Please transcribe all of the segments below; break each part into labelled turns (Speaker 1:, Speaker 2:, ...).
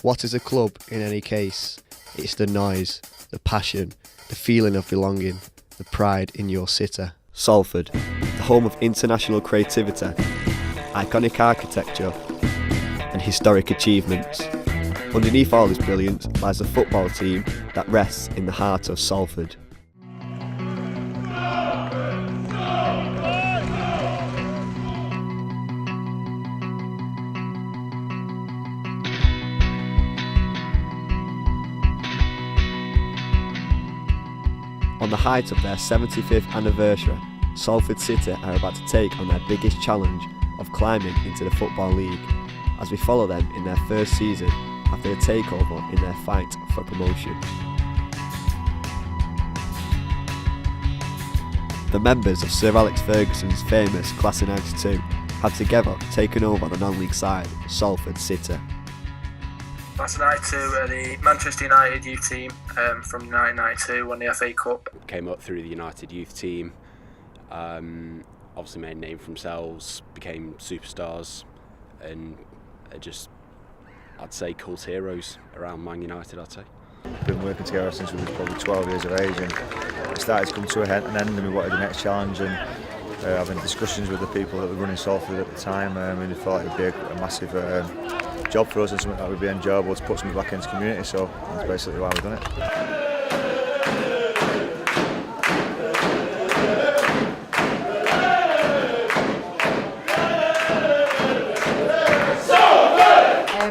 Speaker 1: What is a club in any case? It's the noise, the passion, the feeling of belonging, the pride in your city. Salford, the home of international creativity, iconic architecture and historic achievements. Underneath all this brilliance lies a football team that rests in the heart of Salford. On the height of their 75th anniversary, Salford City are about to take on their biggest challenge of climbing into the Football League, as we follow them in their first season after a takeover in their fight for promotion. The members of Sir Alex Ferguson's famous Class of '92 have together taken over the non-league side, Salford City.
Speaker 2: Class of '92 are the Manchester United youth team from 1992, won the FA Cup.
Speaker 3: Came up through the United youth team, obviously made a name for themselves, became superstars, and are just, I'd say, cult heroes around Man United, I'd say.
Speaker 4: We've been working together since we were probably 12 years of age, and it started to come to an end, and we wanted the next challenge, and having discussions with the people that were running Salford at the time, and we thought it would be a massive job for us and something that would be enjoyable to put something back into the community, so that's basically why we've done it.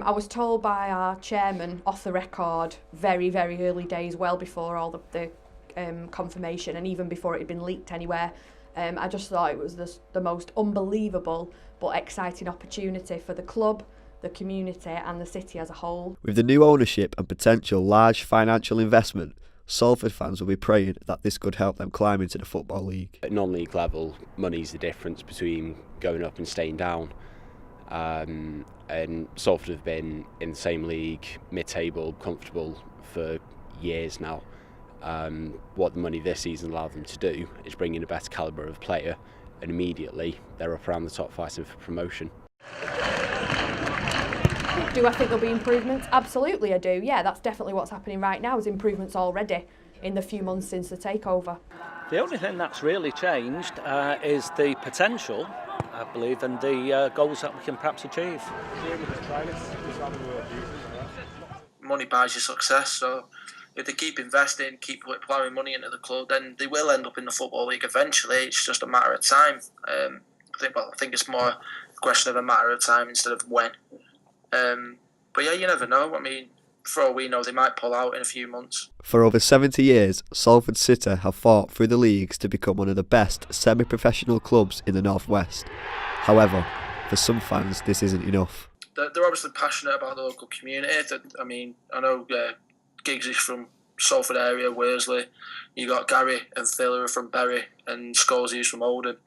Speaker 5: I was told by our chairman off the record very, very early days, well before all the confirmation and even before it had been leaked anywhere. I just thought it was the most unbelievable but exciting opportunity for the club, the community and the city as a whole.
Speaker 1: With the new ownership and potential large financial investment, Salford fans will be praying that this could help them climb into the Football League.
Speaker 3: At non-league level, money's the difference between going up and staying down. And Salford have been in the same league, mid-table, comfortable for years now. What the money this season allowed them to do is bring in a better calibre of player, and immediately they're up around the top fighting for promotion.
Speaker 5: Do I think there'll be improvements? Absolutely I do, yeah, that's definitely what's happening right now, is improvements already in the few months since the takeover.
Speaker 6: The only thing that's really changed is the potential, I believe, and the goals that we can perhaps achieve.
Speaker 2: Money buys you success, so if they keep investing, keep ploughing money into the club, then they will end up in the Football League eventually. It's just a matter of time. I think it's more a question of a matter of time instead of when. But yeah, you never know. I mean, for all we know, they might pull out in a few months.
Speaker 1: For over 70 years, Salford City have fought through the leagues to become one of the best semi-professional clubs in the North West. However, for some fans, this isn't enough.
Speaker 2: They're obviously passionate about the local community. I mean, I know Giggs is from Salford area, Worsley. You got Gary and Phil who are from Bury, and Scholesy is from Oldham.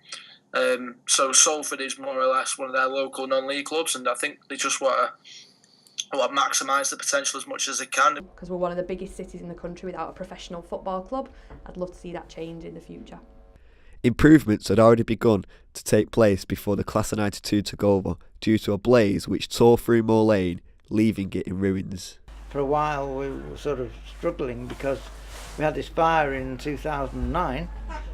Speaker 2: So Salford is more or less one of their local non-league clubs, and I think they just want to maximise the potential as much as they can.
Speaker 5: Because we're one of the biggest cities in the country without a professional football club. I'd love to see that change in the future.
Speaker 1: Improvements had already begun to take place before the Class of '92 took over due to a blaze which tore through Moor Lane, leaving it in ruins.
Speaker 7: For a while we were sort of struggling because we had this fire in 2009,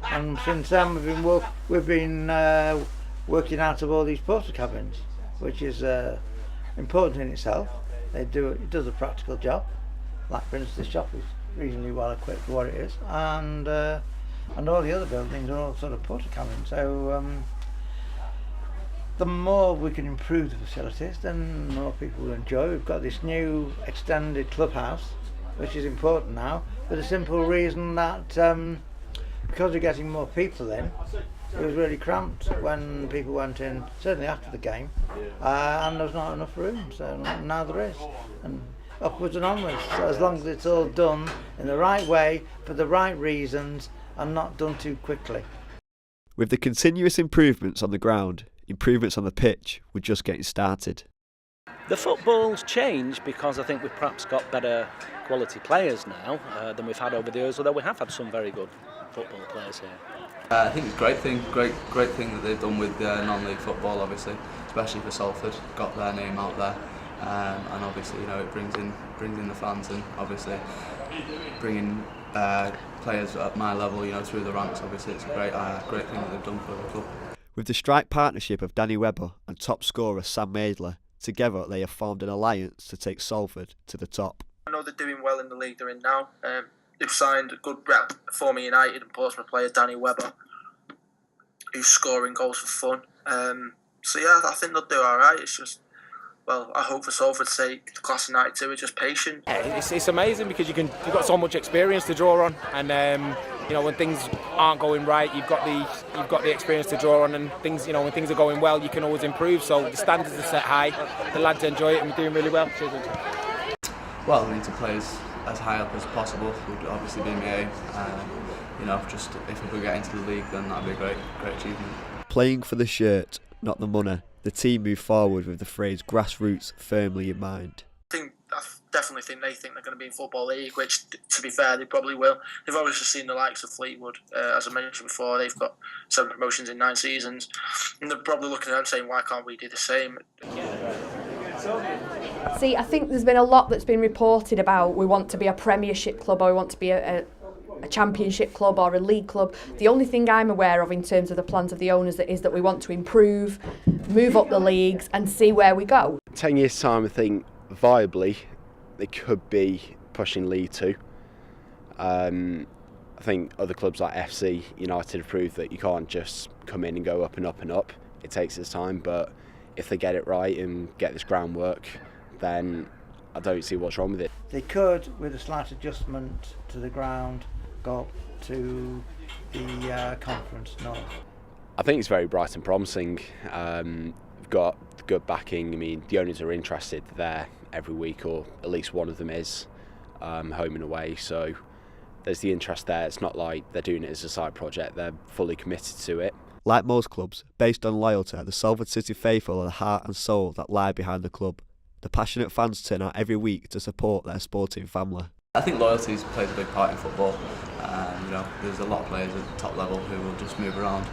Speaker 7: and since then we've been working out of all these porta cabins, which is important in itself. It does a practical job. Like for instance, the shop is reasonably well equipped for what it is, and all the other buildings are all sort of porta cabins. So the more we can improve the facilities, then the more people will enjoy. We've got this new extended clubhouse, which is important now, for the simple reason that because we're getting more people in, it was really cramped when people went in, certainly after the game, and there was not enough room, so now there is. And upwards and onwards, so as long as it's all done in the right way, for the right reasons, and not done too quickly.
Speaker 1: With the continuous improvements on the ground, improvements on the pitch were just getting started.
Speaker 6: The football's changed because I think we've perhaps got better quality players now than we've had over the years, although we have had some very good football players here.
Speaker 8: I think it's a great thing that they've done with non-league football, obviously, especially for Salford, got their name out there. and obviously it brings in the fans, and obviously bringing players at my level through the ranks. Obviously it's a great thing that they've done for the club.
Speaker 1: With the strike partnership of Danny Webber and top scorer Sam Maidler, together they have formed an alliance to take Salford to the top.
Speaker 2: I know they're doing well in the league they're in now. They've signed a good rep, former United and Portsmouth player Danny Webber, who's scoring goals for fun. So yeah, I think they'll do alright. It's just, well, I hope for Salford's sake, the class of '92 are just patient.
Speaker 9: Yeah, it's amazing because you've got so much experience to draw on, and when things aren't going right, you've got the experience to draw on, and things when things are going well, you can always improve. So the standards are set high, the lads enjoy it, and we're doing really well. Cheers.
Speaker 8: Well, we need to play as high up as possible. Would obviously be my aim. Just if we could get into the league, then that'd be a great achievement.
Speaker 1: Playing for the shirt, not the money, the team move forward with the phrase grassroots firmly in mind.
Speaker 2: I definitely think they think they're going to be in Football League, which, to be fair, they probably will. They've obviously seen the likes of Fleetwood, as I mentioned before. They've got 7 promotions in 9 seasons, and they're probably looking at them saying, why can't we do the same?
Speaker 5: See, I think there's been a lot that's been reported about we want to be a Premiership club or we want to be a Championship club or a League club. The only thing I'm aware of in terms of the plans of the owners is that we want to improve, move up the leagues and see where we go.
Speaker 3: 10 years' time, I think, viably, they could be pushing League 2. I think other clubs like FC, United have proved that you can't just come in and go up and up and up. It takes its time, but if they get it right and get this groundwork, then I don't see what's wrong with it.
Speaker 7: They could, with a slight adjustment to the ground, go up to the Conference North.
Speaker 3: I think it's very bright and promising. We've got good backing. I mean, the owners are interested. They're there every week, or at least one of them is, home and away. So there's the interest there. It's not like they're doing it as a side project. They're fully committed to it.
Speaker 1: Like most clubs, based on loyalty, the Salford City faithful are the heart and soul that lie behind the club. The passionate fans turn out every week to support their sporting family.
Speaker 8: I think loyalty plays a big part in football. There's a lot of players at the top level who will just move around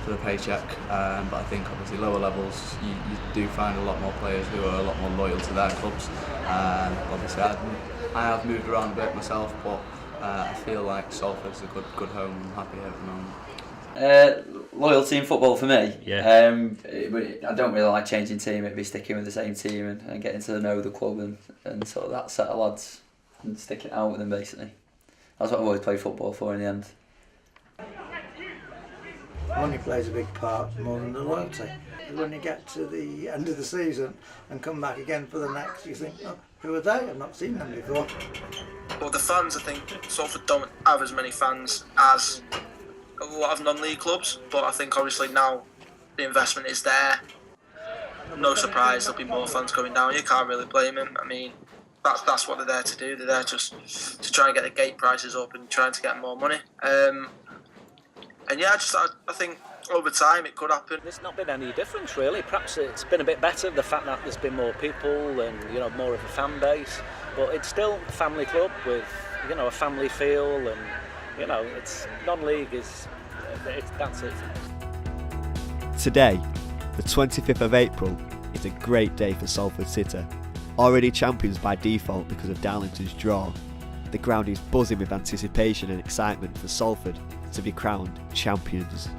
Speaker 8: for the paycheck, but I think obviously lower levels you do find a lot more players who are a lot more loyal to their clubs. Obviously I have moved around a bit myself, but I feel like Salford's a good home. I'm happy here at the moment.
Speaker 10: Loyalty in football for me.
Speaker 9: Yeah.
Speaker 10: I don't really like changing team. It'd be sticking with the same team and getting to know the club and sort of that set of lads and sticking it out with them basically. That's what I've always played football for in the end.
Speaker 7: Money plays a big part more than the loyalty. When you get to the end of the season and come back again for the next, you think, oh, who are they? I've not seen them before.
Speaker 2: Well, the fans, I think Salford don't have as many fans as a lot of non-league clubs, but I think obviously now the investment is there. No surprise, there'll be more fans going down. You can't really blame them. I mean, that's what they're there to do. They're there just to try and get the gate prices up and trying to get more money. And yeah, I think over time it could happen.
Speaker 6: There's not been any difference really. Perhaps it's been a bit better, the fact that there's been more people and more of a fan base, but it's still a family club with a family feel, and it's non-league that's it.
Speaker 1: Today, the 25th of April, is a great day for Salford City. Already champions by default because of Darlington's draw, the ground is buzzing with anticipation and excitement for Salford to be crowned champions.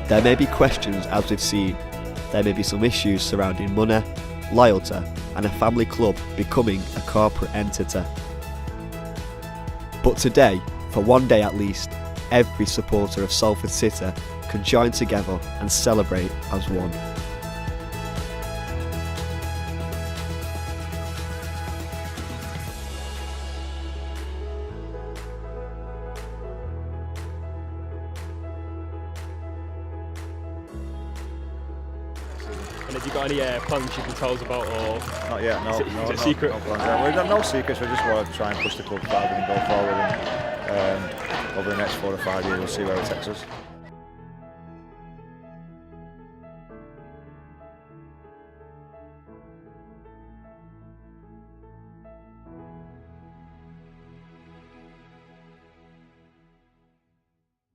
Speaker 1: There may be questions, as we've seen. There may be some issues surrounding money, loyalty, and a family club becoming a corporate entity. But today, for one day at least, every supporter of Salford City can join together and celebrate as one.
Speaker 11: And have you got any plans you can tell us about, or
Speaker 4: not yet? No,
Speaker 11: is it secret?
Speaker 4: No plans. We've got no secrets. We just want to try and push the club forward and go forward. And over the next 4 or 5 years, we'll see where it takes us.